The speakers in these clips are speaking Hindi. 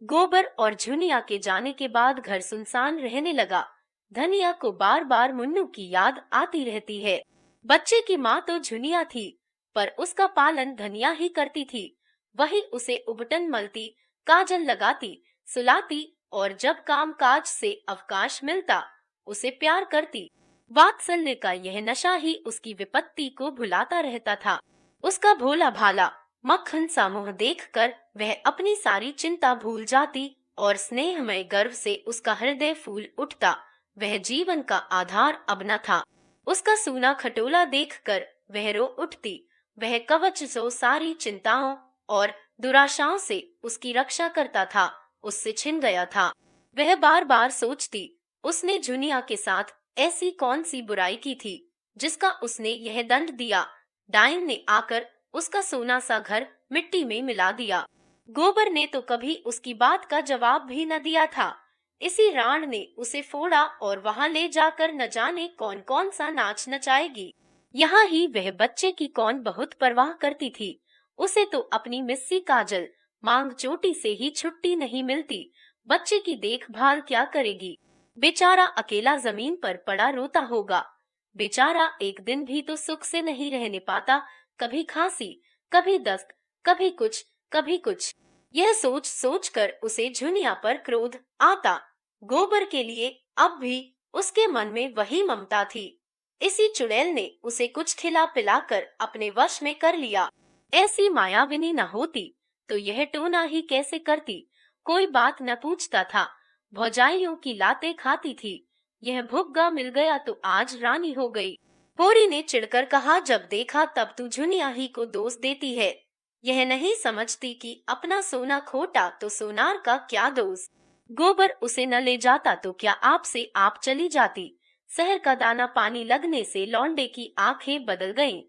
गोबर और झुनिया के जाने के बाद घर सुनसान रहने लगा। धनिया को बार बार मुन्नू की याद आती रहती है। बच्चे की माँ तो झुनिया थी, पर उसका पालन धनिया ही करती थी। वही उसे उबटन मलती, काजल लगाती, सुलाती और जब काम काज से अवकाश मिलता उसे प्यार करती। वात्सल्य का यह नशा ही उसकी विपत्ति को भुलाता रहता था। उसका भोला भाला मक्खन सा मुंह देखकर वह अपनी सारी चिंता भूल जाती और स्नेहमय गर्व से उसका हृदय फूल उठता। वह जीवन का आधार अब न था। उसका सूना खटोला देखकर वह रो उठती। वह कवच जो सारी चिंताओं और दुराशाओं से उसकी रक्षा करता था, उससे छिन गया था। वह बार बार सोचती, उसने जुनिया के साथ ऐसी कौन सी बुराई की थी जिसका उसने यह दंड दिया। डाइन ने आकर उसका सोना सा घर मिट्टी में मिला दिया। गोबर ने तो कभी उसकी बात का जवाब भी न दिया था। इसी राण ने उसे फोड़ा और वहां ले जाकर न जाने कौन कौन सा नाच नचाएगी। यहाँ ही वह बच्चे की कौन बहुत परवाह करती थी। उसे तो अपनी मिस्सी काजल मांग चोटी से ही छुट्टी नहीं मिलती। बच्चे की देखभाल क्या करेगी? बेचारा अकेला जमीन पर पड़ा रोता होगा। बेचारा एक दिन भी तो सुख से नहीं रहने पाता। कभी खांसी, कभी दस्त, कभी कुछ, कभी कुछ। यह सोच सोच कर उसे झुनिया पर क्रोध आता। गोबर के लिए अब भी उसके मन में वही ममता थी। इसी चुड़ैल ने उसे कुछ खिला पिलाकर अपने वश में कर लिया। ऐसी मायाविनी न होती तो यह टोना ही कैसे करती। कोई बात न पूछता था, भौजाइयों की लातें खाती थी। यह भुग्गा मिल गया तो आज रानी हो गई। होरी ने चिढ़कर कहा, जब देखा तब तू झुनिया ही को दोष देती है। यह नहीं समझती कि अपना सोना खोटा तो सोनार का क्या दोष। गोबर उसे न ले जाता तो क्या आपसे आप चली जाती। शहर का दाना पानी लगने से लौंडे की आंखें बदल गईं।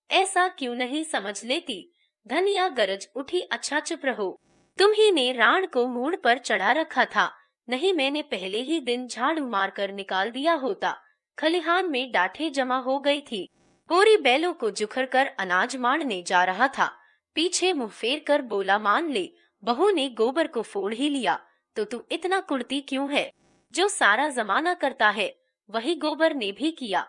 ऐसा क्यों नहीं समझ लेती। धनिया गरज उठी, अच्छा चुप रहो। तुम ही ने राण को मूड पर चढ़ा रखा था। नहीं, मैंने पहले ही दिन झाड़ू मारकर निकाल दिया होता। खलिहान में डांठे जमा हो गई थी। होरी बैलों को जुखर कर अनाज मारने जा रहा था। पीछे मुंह फेर कर बोला, मान ले बहू ने गोबर को फोड़ ही लिया तो तू इतना कुड़ती क्यों है। जो सारा जमाना करता है वही गोबर ने भी किया।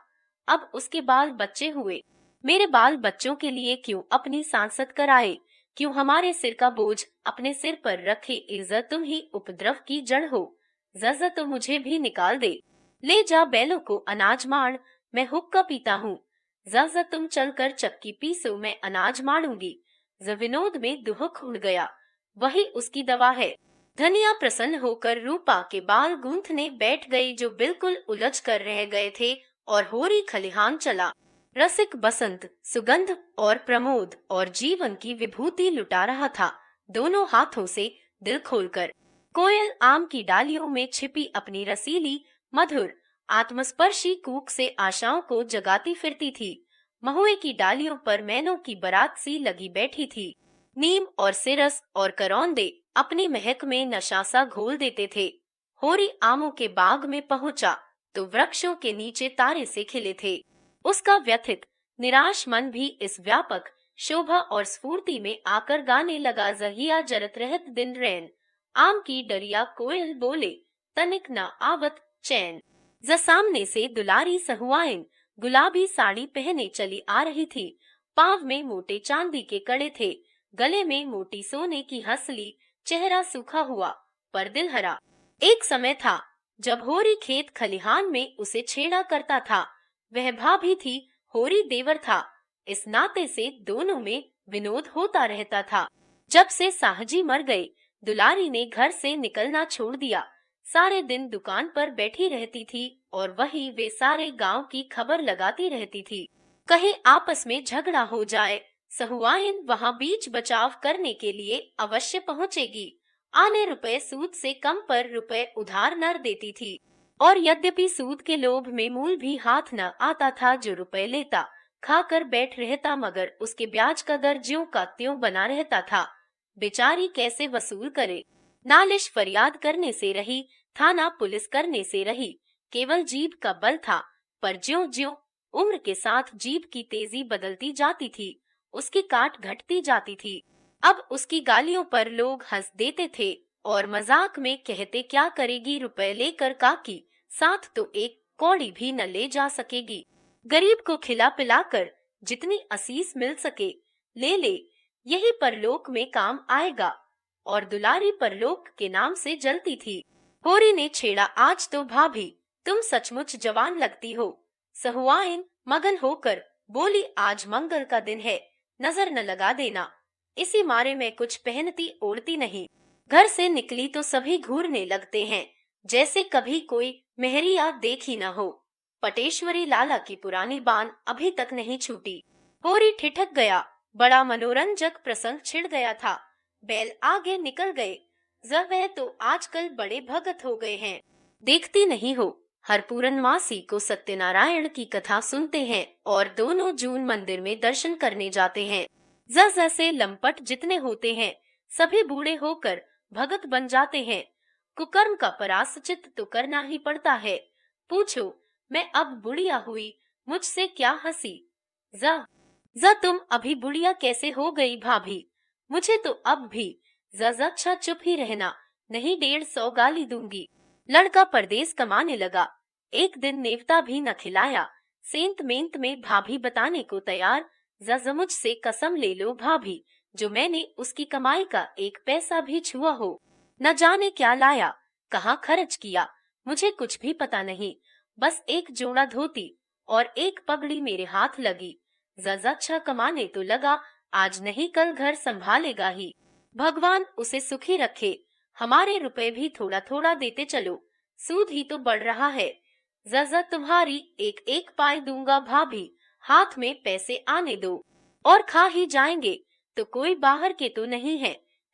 अब उसके बाल बच्चे हुए। मेरे बाल बच्चों के लिए क्यों अपनी सांसत कराए। क्यों हमारे सिर का बोझ अपने सिर पर रखे। इज्जत तुम ही उपद्रव की जड़ हो। जजा तो मुझे भी निकाल दे। ले जा बैलों को अनाज मार, मैं हुक्का पीता हूँ। जजा तुम चलकर चक्की पीसो, मैं अनाज मारूंगी। विनोद में दुहक उड़ गया। वही उसकी दवा है। धनिया प्रसन्न होकर रूपा के बाल गूंथने बैठ गई जो बिल्कुल उलझ कर रह गए थे और होरी खलिहान चला। रसिक बसंत सुगंध और प्रमोद और जीवन की विभूति लुटा रहा था, दोनों हाथों से दिल खोलकर। कोयल आम की डालियों में छिपी अपनी रसीली मधुर आत्मस्पर्शी कूक से आशाओं को जगाती फिरती थी। महुए की डालियों पर मैनों की बारात सी लगी बैठी थी। नीम और सिरस और करौंदे अपनी महक में नशा सा घोल देते थे। होरी आमों के बाग में पहुंचा तो वृक्षों के नीचे तारे से खिले थे। उसका व्यथित निराश मन भी इस व्यापक शोभा और स्फूर्ति में आकर गाने लगा, जहिया जरत रहत दिन रैन, आम की डरिया कोयल बोले, तनिक न आवत चैन। ज सामने से दुलारी सहुआइन गुलाबी साड़ी पहने चली आ रही थी। पांव में मोटे चांदी के कड़े थे, गले में मोटी सोने की हंसली, चेहरा सूखा हुआ पर दिल हरा। एक समय था जब होरी खेत खलिहान में उसे छेड़ा करता था। वह भाभी थी, होरी देवर था। इस नाते से दोनों में विनोद होता रहता था। जब से साहजी मर गए, दुलारी ने घर से निकलना छोड़ दिया। सारे दिन दुकान पर बैठी रहती थी और वही वे सारे गांव की खबर लगाती रहती थी। कहीं आपस में झगड़ा हो जाए, सहुआइन वहां बीच बचाव करने के लिए अवश्य पहुंचेगी। आने रुपए सूद से कम पर रुपए उधार न देती थी। और यद्यपि सूद के लोभ में मूल भी हाथ न आता था जो रुपए लेता, खाकर बैठ रहता, मगर उसके ब्याज का दर ज्यों का त्यों बना रहता था। बेचारी कैसे वसूल करे। नालिश फरियाद करने से रही, थाना पुलिस करने से रही। केवल जीभ का बल था, पर ज्यों ज्यों उम्र के साथ जीभ की तेजी बदलती जाती थी, उसकी काट घटती जाती थी। अब उसकी गालियों पर लोग हंस देते थे और मजाक में कहते, क्या करेगी रुपए लेकर काकी, साथ तो एक कौड़ी भी न ले जा सकेगी। गरीब को खिला पिलाकर जितनी असीस मिल सके ले ले, यही परलोक में काम आएगा। और दुलारी परलोक के नाम से जलती थी। होरी ने छेड़ा, आज तो भाभी तुम सचमुच जवान लगती हो। सहुआइन मगन होकर बोली, आज मंगल का दिन है, नजर न लगा देना। इसी मारे में कुछ पहनती ओढ़ती नहीं। घर से निकली तो सभी घूरने लगते हैं, जैसे कभी कोई मेहरिया देखी न हो। पटेश्वरी लाला की पुरानी बान अभी तक नहीं छूटी। होरी ठिठक गया। बड़ा मनोरंजक प्रसंग छिड़ गया था। बैल आगे निकल गए। वह तो आजकल बड़े भगत हो गए हैं, देखती नहीं हो। हर पूर्णमासी को सत्यनारायण की कथा सुनते हैं और दोनों जून मंदिर में दर्शन करने जाते हैं। जैसे लंपट जितने होते हैं, सभी बूढ़े होकर भगत बन जाते हैं। कुकर्म का पराश्चित तो करना ही पड़ता है। पूछो, मैं अब बुढ़िया हुई, मुझसे क्या हंसी। जा तुम अभी बुढ़िया कैसे हो गई भाभी, मुझे तो अब भी अच्छा चुप ही रहना, नहीं 150 गाली दूंगी। लड़का परदेस कमाने लगा। एक दिन नेवता भी न खिलाया। सेंत मेंत में भाभी बताने को तैयार, मुझसे कसम ले लो भाभी, जो मैंने उसकी कमाई का एक पैसा भी छुआ हो। न जाने क्या लाया, कहाँ खर्च किया, मुझे कुछ भी पता नहीं। बस एक जोड़ा धोती और एक पगड़ी मेरे हाथ लगी। अच्छा कमाने तो लगा, आज नहीं कल घर संभालेगा ही। भगवान उसे सुखी रखे। हमारे रुपए भी थोड़ा थोड़ा देते चलो, सूद ही तो बढ़ रहा है। तुम्हारी एक एक पाई दूंगा भाभी, हाथ में पैसे आने दो। और खा ही जाएंगे तो कोई बाहर के तो नहीं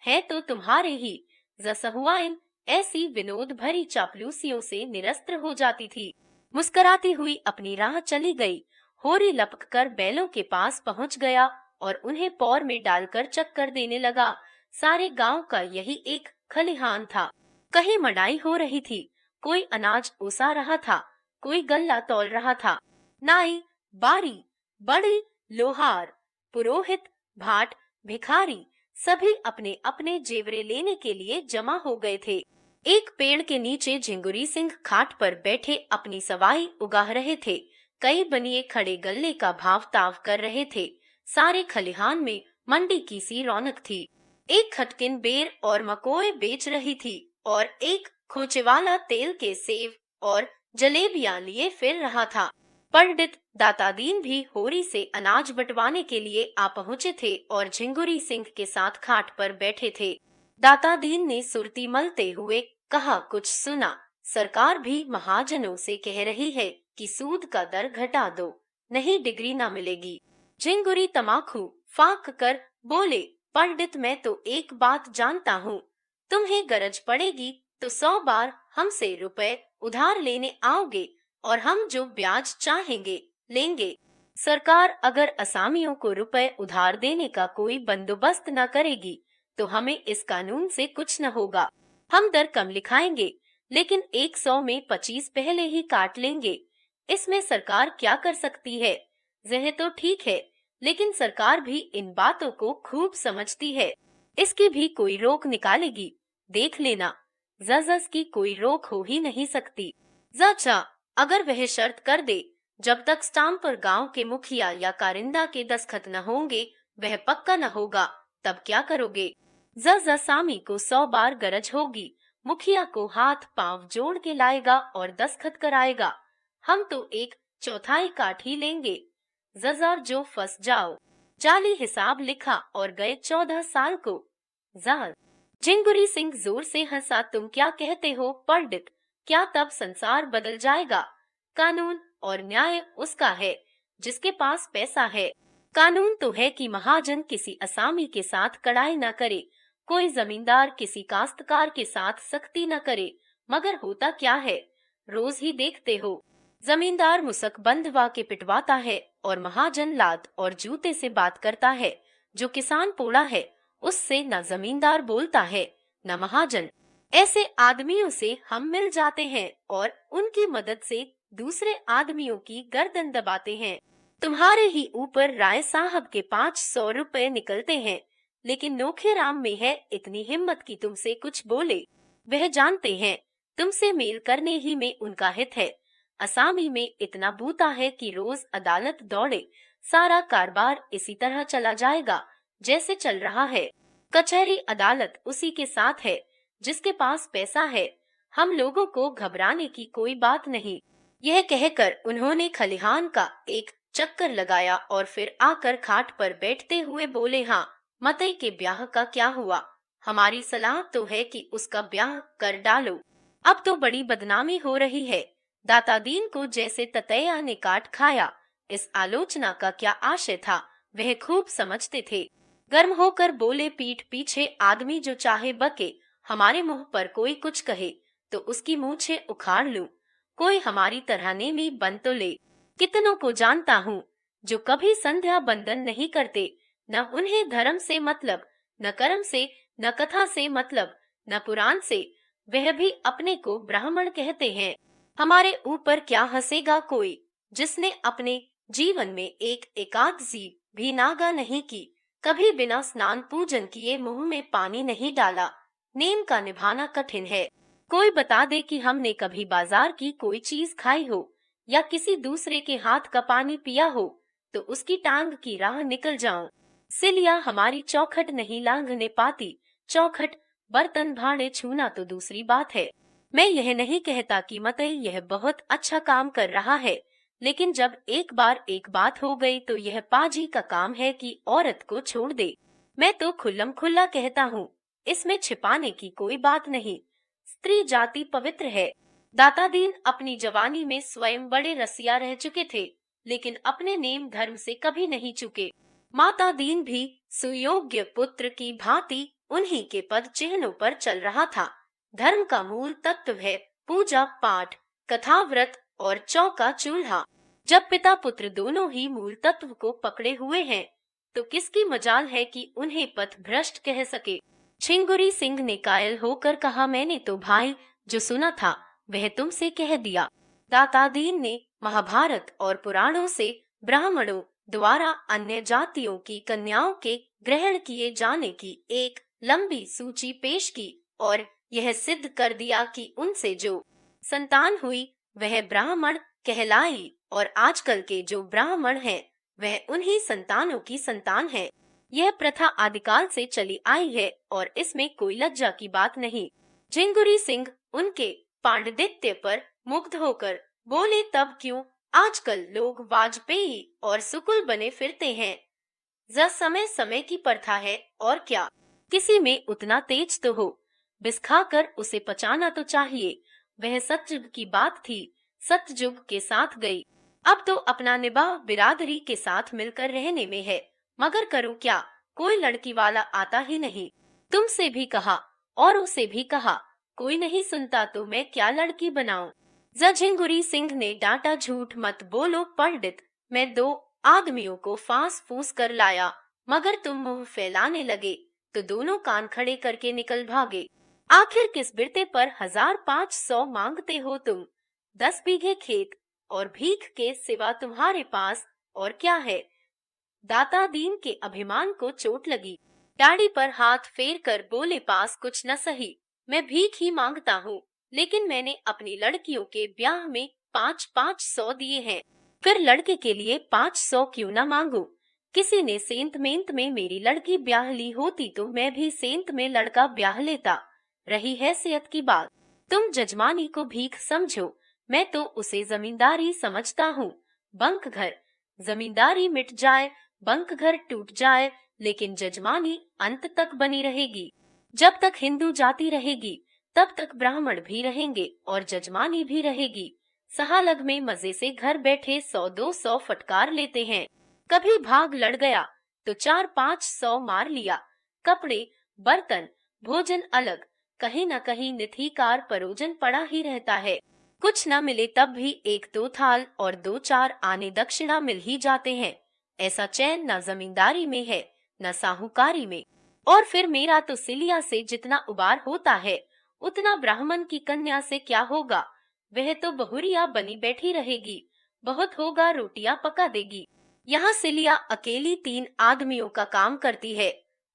है तो तुम्हारे ही। सहुआइन ऐसी विनोद भरी चापलूसियों से निरस्त्र हो जाती थी। मुस्कुराती हुई अपनी राह चली गई। होरी लपक कर बैलों के पास पहुंच गया और उन्हें पौर में डालकर चक्कर देने लगा। सारे गांव का यही एक खलिहान था। कहीं मड़ाई हो रही थी, कोई अनाज ओसा रहा था, कोई गल्ला तौल रहा था। नाई, बारी, बड़ी, लोहार, पुरोहित, भाट, भिखारी सभी अपने अपने जेवरे लेने के लिए जमा हो गए थे। एक पेड़ के नीचे झिंगुरी सिंह खाट पर बैठे अपनी सवाई उगाह रहे थे। कई बनिए खड़े गल्ले का भाव ताव कर रहे थे। सारे खलिहान में मंडी की सी रौनक थी। एक खटकिन बेर और मकोए बेच रही थी और एक खोचे वाला तेल के सेव और जलेबियां लिए फिर रहा था। पंडित दातादीन भी होरी से अनाज बंटवाने के लिए आ पहुँचे थे और झिंगुरी सिंह के साथ खाट पर बैठे थे। दातादीन ने सुरती मलते हुए कहा, कुछ सुना? सरकार भी महाजनों से कह रही है कि सूद का दर घटा दो, नहीं डिग्री ना मिलेगी। झिंगुरी तमाकू फाक कर बोले, पंडित मैं तो एक बात जानता हूँ, तुम्हें गरज पड़ेगी तो 100 बार हमसे रुपए उधार लेने आओगे और हम जो ब्याज चाहेंगे लेंगे। सरकार अगर असामियों को रुपए उधार देने का कोई बंदोबस्त न करेगी तो हमें इस कानून से कुछ न होगा। हम दर कम लिखाएंगे, लेकिन 100 में 25 पहले ही काट लेंगे। इसमें सरकार क्या कर सकती है? यह तो ठीक है, लेकिन सरकार भी इन बातों को खूब समझती है। इसकी भी कोई रोक निकालेगी, देख लेना। जज की कोई रोक हो ही नहीं सकती। अच्छा, अगर वह शर्त कर दे, जब तक स्टाम्प पर गांव के मुखिया या कारिंदा के दस्तखत न होंगे वह पक्का न होगा, तब क्या करोगे? सामी को 100 बार गरज होगी, मुखिया को हाथ पांव जोड़ के लाएगा और दस्तखत कराएगा। हम तो एक चौथाई काट ही लेंगे। जजार जो फंस जाओ। जाली हिसाब लिखा और गए 14 साल को। झिंगुरी सिंह जोर से हंसा, तुम क्या कहते हो पंडित? क्या तब संसार बदल जाएगा? कानून और न्याय उसका है जिसके पास पैसा है। कानून तो है कि महाजन किसी असामी के साथ कड़ाई न करे, कोई जमींदार किसी काश्तकार के साथ सख्ती न करे। मगर होता क्या है, रोज ही देखते हो, जमींदार मुसक बंधवा के पिटवाता है और महाजन लात और जूते से बात करता है। जो किसान पोड़ा है उससे न जमींदार बोलता है न महाजन। ऐसे आदमियों से हम मिल जाते हैं और उनकी मदद से दूसरे आदमियों की गर्दन दबाते हैं। तुम्हारे ही ऊपर राय साहब के 500 रुपए निकलते हैं, लेकिन नोखेराम में है इतनी हिम्मत कि तुमसे कुछ बोले। वह जानते हैं तुमसे मेल करने ही में उनका हित है। असामी में इतना बूता है कि रोज अदालत दौड़े, सारा कारोबार इसी तरह चला जाएगा जैसे चल रहा है। कचहरी अदालत उसी के साथ है जिसके पास पैसा है। हम लोगों को घबराने की कोई बात नहीं। यह कहकर उन्होंने खलिहान का एक चक्कर लगाया और फिर आकर खाट पर बैठते हुए बोले, हाँ, मतई के ब्याह का क्या हुआ? हमारी सलाह तो है कि उसका ब्याह कर डालो। अब तो बड़ी बदनामी हो रही है। दाता दीन को जैसे ततैया ने काट खाया। इस आलोचना का क्या आशय था वह खूब समझते थे। गर्म होकर बोले, पीठ पीछे आदमी जो चाहे बके, हमारे मुंह पर कोई कुछ कहे तो उसकी मूछें उखाड़ लूं। कोई हमारी तरह नेमी बन तो ले। कितनों को जानता हूँ जो कभी संध्या बंदन नहीं करते, न उन्हें धर्म से मतलब, न कर्म से, न कथा से मतलब, न पुराण से। वह भी अपने को ब्राह्मण कहते हैं। हमारे ऊपर क्या हंसेगा कोई जिसने अपने जीवन में एक एकादशी भी नागा नहीं की, कभी बिना स्नान पूजन किए मुंह में पानी नहीं डाला। नेम का निभाना कठिन है। कोई बता दे कि हमने कभी बाजार की कोई चीज खाई हो या किसी दूसरे के हाथ का पानी पिया हो तो उसकी टांग की राह निकल जाऊं। सिलिया हमारी चौखट नहीं लांघने पाती। चौखट, बर्तन भांडे छूना तो दूसरी बात है। मैं यह नहीं कहता कि मतई यह बहुत अच्छा काम कर रहा है, लेकिन जब एक बार एक बात हो गई तो यह पाजी का काम है कि औरत को छोड़ दे। मैं तो खुल्लम खुल्ला कहता हूँ, इसमें छिपाने की कोई बात नहीं। स्त्री जाति पवित्र है। दाता दीन अपनी जवानी में स्वयं बड़े रसिया रह चुके थे, लेकिन अपने नेम धर्म से कभी नहीं चुके। माता दीन भी सुयोग्य पुत्र की भांति उन्हीं के पद चिन्हों पर चल रहा था। धर्म का मूल तत्व है पूजा पाठ, कथा व्रत और चौका चूल्हा। जब पिता पुत्र दोनों ही मूल तत्व को पकड़े हुए हैं, तो किसकी मजाल है कि उन्हें पथ भ्रष्ट कह सके। छिंगुरी सिंह ने कायल होकर कहा, मैंने तो भाई जो सुना था वह तुमसे कह दिया। दाता दीन ने महाभारत और पुराणों से ब्राह्मणों द्वारा अन्य जातियों की कन्याओं के ग्रहण किए जाने की एक लंबी सूची पेश की और यह सिद्ध कर दिया कि उनसे जो संतान हुई वह ब्राह्मण कहलाई और आजकल के जो ब्राह्मण हैं वह उन्हीं संतानों की संतान है। यह प्रथा आदिकाल से चली आई है और इसमें कोई लज्जा की बात नहीं। झिंगुरी सिंह उनके पांडित्य पर मुग्ध होकर बोले, तब क्यों आजकल लोग वाजपेयी और सुकुल बने फिरते हैं? समय समय की प्रथा है और क्या। किसी में उतना तेज तो हो, बिस्खाकर उसे पचाना तो चाहिए। वह सतयुग की बात थी, सतयुग के साथ गई। अब तो अपना निबाह बिरादरी के साथ मिलकर रहने में है, मगर करूं क्या, कोई लड़की वाला आता ही नहीं। तुमसे भी कहा और उसे भी कहा, कोई नहीं सुनता तो मैं क्या लड़की बनाऊं। झिंगुरी सिंह ने डांटा, झूठ मत बोलो पंडित, मैं 2 आदमियों को फांस फूस कर लाया, मगर तुम मुंह फैलाने लगे तो दोनों कान खड़े करके निकल भागे। आखिर किस बिरते पर 1500 मांगते हो तुम? 10 बीघे खेत और भीख के सिवा तुम्हारे पास और क्या है? दाता दीन के अभिमान को चोट लगी। दाढ़ी पर हाथ फेर कर बोले, पास कुछ न सही, मैं भीख ही मांगता हूँ, लेकिन मैंने अपनी लड़कियों के ब्याह में 500 दिए हैं, फिर लड़के के लिए 500 क्यों न मांगू? किसी ने सेंत मेंत में मेरी लड़की ब्याह ली होती तो मैं भी सेंत में लड़का ब्याह लेता। रही हैसियत की बात, तुम जजमानी को भीख समझो, मैं तो उसे जमींदारी समझता हूँ। बंक घर, जमींदारी मिट जाए, बंक घर टूट जाए, लेकिन जजमानी अंत तक बनी रहेगी। जब तक हिंदू जाति रहेगी तब तक ब्राह्मण भी रहेंगे और जजमानी भी रहेगी। सहालग में मजे से घर बैठे 100-200 फटकार लेते हैं। कभी भाग लड़ गया तो 400-500 मार लिया। कपड़े, बर्तन, भोजन अलग, कहीं न कहीं निथिकार परोजन पड़ा ही रहता है। कुछ न मिले तब भी 1-2 थाल और 2-4 आने दक्षिणा मिल ही जाते हैं। ऐसा चैन न जमींदारी में है न साहूकारी में। और फिर मेरा तो सिलिया से जितना उबार होता है उतना ब्राह्मण की कन्या से क्या होगा? वह तो बहुरिया बनी बैठी रहेगी, बहुत होगा रोटियां पका देगी। यहाँ सिलिया अकेली 3 आदमियों का काम करती है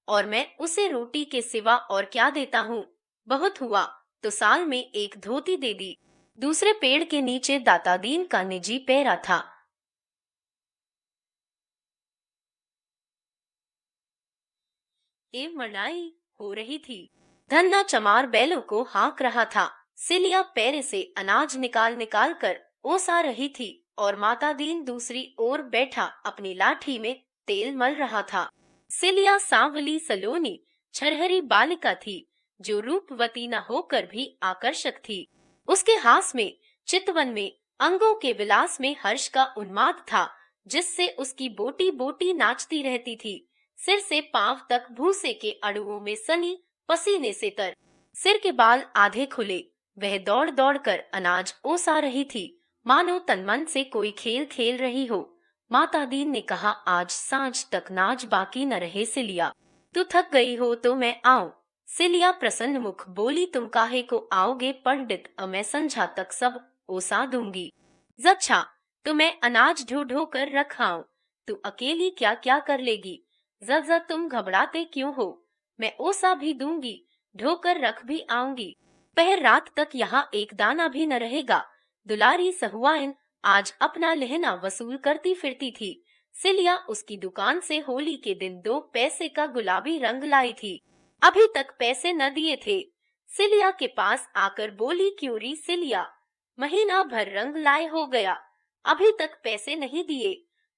और मैं उसे रोटी के सिवा और क्या देता हूँ। बहुत हुआ तो साल में एक धोती दे दी। दूसरे पेड़ के नीचे दाता दीन का निजी पेरा था। मड़ाई हो रही थी। धन्ना चमार बैलों को हाँक रहा था। सिलिया पैर से अनाज निकाल निकाल कर ओसा रही थी और माता दीन दूसरी ओर बैठा अपनी लाठी में तेल मल रहा था। सिलिया सांवली सलोनी छरहरी बालिका थी जो रूपवती न होकर भी आकर्षक थी। उसके हास में, चितवन में, अंगों के विलास में हर्ष का उन्माद था जिससे उसकी बोटी बोटी नाचती रहती थी। सिर से पांव तक भूसे के अड़ुओं में सनी पसीने से तर। सिर के बाल आधे खुले, वह दौड़ दौड़ कर अनाज ओसा रही थी मानो तनमन से कोई खेल खेल रही हो। माता दीन ने कहा, आज सांझ तक नाच बाकी न रहे सिलिया, तू थक गई हो तो मैं आऊं। सिलिया प्रसन्न मुख बोली, तुम काहे को आओगे पंडित, मैं संझा तक सब ओसा दूंगी। अच्छा तो मैं अनाज ढो ढो कर रखाऊं, तू अकेली क्या क्या कर लेगी। जब तुम घबराते क्यों हो, मैं ओसा भी दूंगी, ढोकर रख भी आऊंगी। पहर रात तक यहाँ एक दाना भी न रहेगा। दुलारी सहुआइन आज अपना लहना वसूल करती फिरती थी। सिलिया उसकी दुकान से होली के दिन 2 पैसे का गुलाबी रंग लाई थी। अभी तक पैसे न दिए थे। सिलिया के पास आकर बोली, क्यों री सिलिया, महीना भर रंग लाए हो गया, अभी तक पैसे नहीं दिए।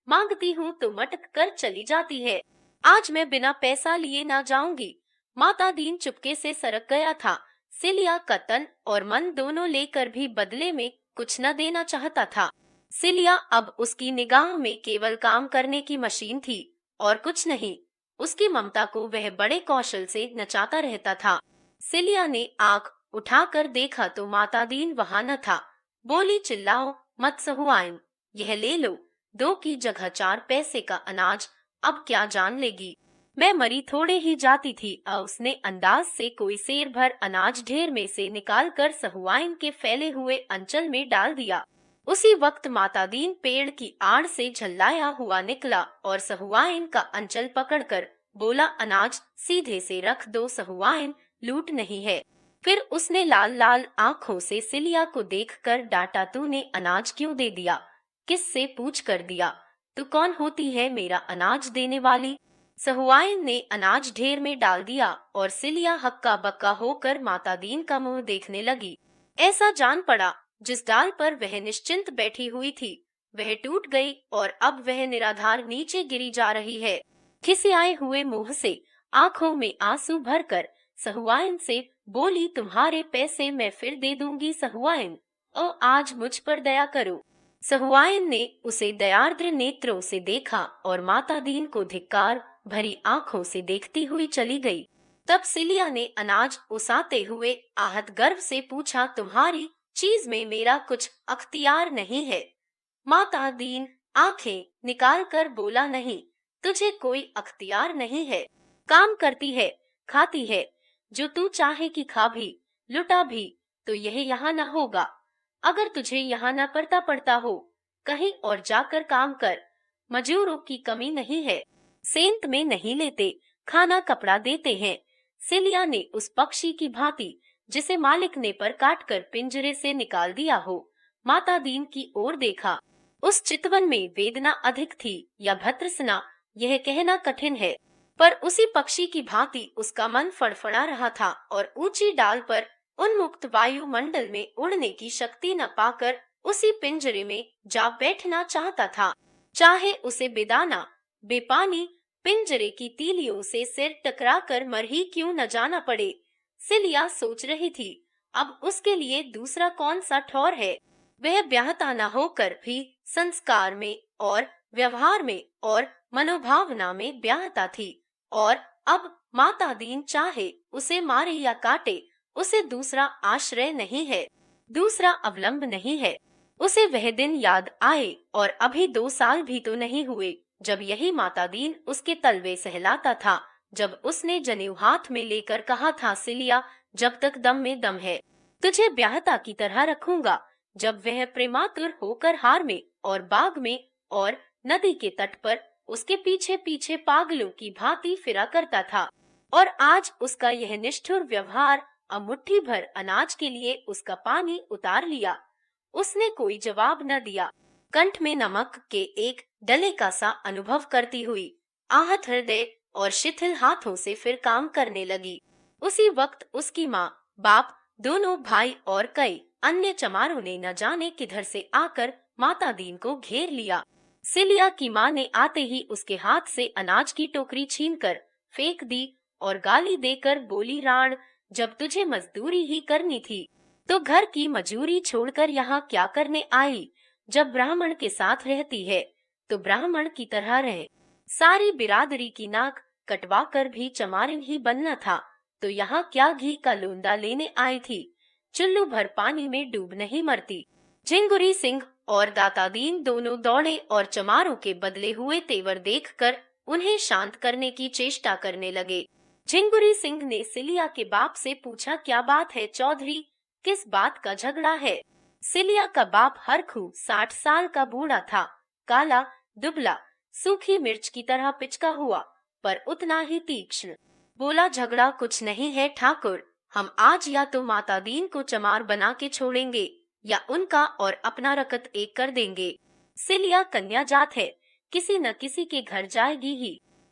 मांगती हूँ तो मटक कर चली जाती है। आज मैं बिना पैसा लिए ना जाऊंगी। माता दीन चुपके से सरक गया था। सिलिया का तन और मन दोनों लेकर भी बदले में कुछ न देना चाहता था। सिलिया अब उसकी निगाह में केवल काम करने की मशीन थी और कुछ नहीं। उसकी ममता को वह बड़े कौशल से नचाता रहता था। सिलिया ने आंख उठाकर देखा तो माता दीन वहां न था। बोली, चिल्लाओ मत सहुआइन, यह ले लो, 2 की जगह 4 पैसे का अनाज, अब क्या जान लेगी। मैं मरी थोड़े ही जाती थी। उसने अंदाज से कोई सेर भर अनाज ढेर में से निकालकर सहुआइन के फैले हुए अंचल में डाल दिया। उसी वक्त माता दीन पेड़ की आड़ से झल्लाया हुआ निकला और सहुआइन का अंचल पकड़कर बोला, अनाज सीधे से रख दो सहुआइन, लूट नहीं है। फिर उसने लाल लाल आंखों से सिलिया को देखकर डांटा, तूने अनाज क्यों दे दिया, किससे पूछ कर दिया, तू कौन होती है मेरा अनाज देने वाली। सहुआइन ने अनाज ढेर में डाल दिया और सिलिया हक्का बक्का होकर माता दीन का मुंह देखने लगी। ऐसा जान पड़ा जिस डाल पर वह निश्चिंत बैठी हुई थी वह टूट गई और अब वह निराधार नीचे गिरी जा रही है। खिसियाए हुए मुंह से आंखों में आंसू भरकर सहुआइन से बोली, तुम्हारे पैसे मैं फिर दे दूंगी सहुआइन, और आज मुझ पर दया करो। सहुआइन ने उसे दयार्द्र नेत्रों से देखा और माता दीन को धिक्कार भरी आंखों से देखती हुई चली गई। तब सिलिया ने अनाज उसाते हुए आहत गर्व से पूछा, तुम्हारी चीज में मेरा कुछ अख्तियार नहीं है। माता दीन आंखें निकाल कर बोला, नहीं, तुझे कोई अख्तियार नहीं है। काम करती है, खाती है, जो तू चाहे कि खा भी, लुटा भी, तो यह यहाँ न होगा। अगर तुझे यहाँ न पड़ता हो, कहीं और जाकर काम कर, मजूरों की कमी नहीं है, सेंत में नहीं लेते, खाना कपड़ा देते हैं। सिलिया ने उस पक्षी की भांति जिसे मालिक ने पर काटकर पिंजरे से निकाल दिया हो, माता दीन की ओर देखा। उस चितवन में वेदना अधिक थी या भत्रसना, यह कहना कठिन है, पर उसी पक्षी की भांति उसका मन फड़फड़ा रहा था और ऊंची डाल पर उन्मुक्त वायुमंडल में उड़ने की शक्ति न पाकर उसी पिंजरे में जा बैठना चाहता था। चाहे उसे बेदाना बेपानी पिंजरे की तीलियों से सिर टकराकर मर ही क्यों न जाना पड़े। सिलिया सोच रही थी, अब उसके लिए दूसरा कौन सा ठौर है। वह ब्याहता न होकर भी संस्कार में और व्यवहार में और मनोभावना में ब्याहता थी, और अब माता दीन चाहे उसे मारे या काटे, उसे दूसरा आश्रय नहीं है, दूसरा अवलंब नहीं है। उसे वह दिन याद आए और अभी 2 साल भी तो नहीं हुए जब यही माता दीन उसके तलवे सहलाता था, जब उसने जनेऊ हाथ में लेकर कहा था, सिलिया, जब तक दम में दम है तुझे ब्याहता की तरह रखूंगा। जब वह प्रेमातुर होकर हार में और बाग में और नदी के तट पर उसके पीछे पीछे पागलों की भांति फिरा करता था, और आज उसका यह निष्ठुर व्यवहार, मुट्ठी भर अनाज के लिए उसका पानी उतार लिया। उसने कोई जवाब न दिया। कंठ में नमक के एक डले का सा अनुभव करती हुई, आहत हृदय और शिथिल हाथों से फिर काम करने लगी। उसी वक्त उसकी माँ, बाप, दोनों भाई और कई अन्य चमारों ने न जाने किधर से आकर माता दीन को घेर लिया। सिलिया की माँ ने आते ही उसके हाथ से अनाज की टोकरी छीनकर फेंक दी और गाली देकर बोली, राण, जब तुझे मजदूरी ही करनी थी तो घर की मजूरी छोड़कर यहाँ क्या करने आई? जब ब्राह्मण के साथ रहती है तो ब्राह्मण की तरह रहे। सारी बिरादरी की नाक कटवा कर भी चमारिन ही बनना था तो यहाँ क्या घी का लोंदा लेने आई थी? चुल्लू भर पानी में डूब नहीं मरती। झिंगुरी सिंह और दाता दीन दोनों दौड़े और चमारों के बदले हुए तेवर देखकर उन्हें शांत करने की चेष्टा करने लगे। झिंगुरी सिंह ने सिलिया के बाप से पूछा, क्या बात है चौधरी, किस बात का झगड़ा है? सिलिया का बाप हरखू 60 साल का बूढ़ा था, काला, दुबला, सूखी मिर्च की तरह पिचका हुआ, पर उतना ही तीक्ष्ण। बोला, झगड़ा कुछ नहीं है ठाकुर, हम आज या तो माता दीन को चमार बना के छोड़ेंगे या उनका और अपना रकत एक कर देंगे। सिलिया कन्या जात है, किसी न किसी के घर जाएगी ही।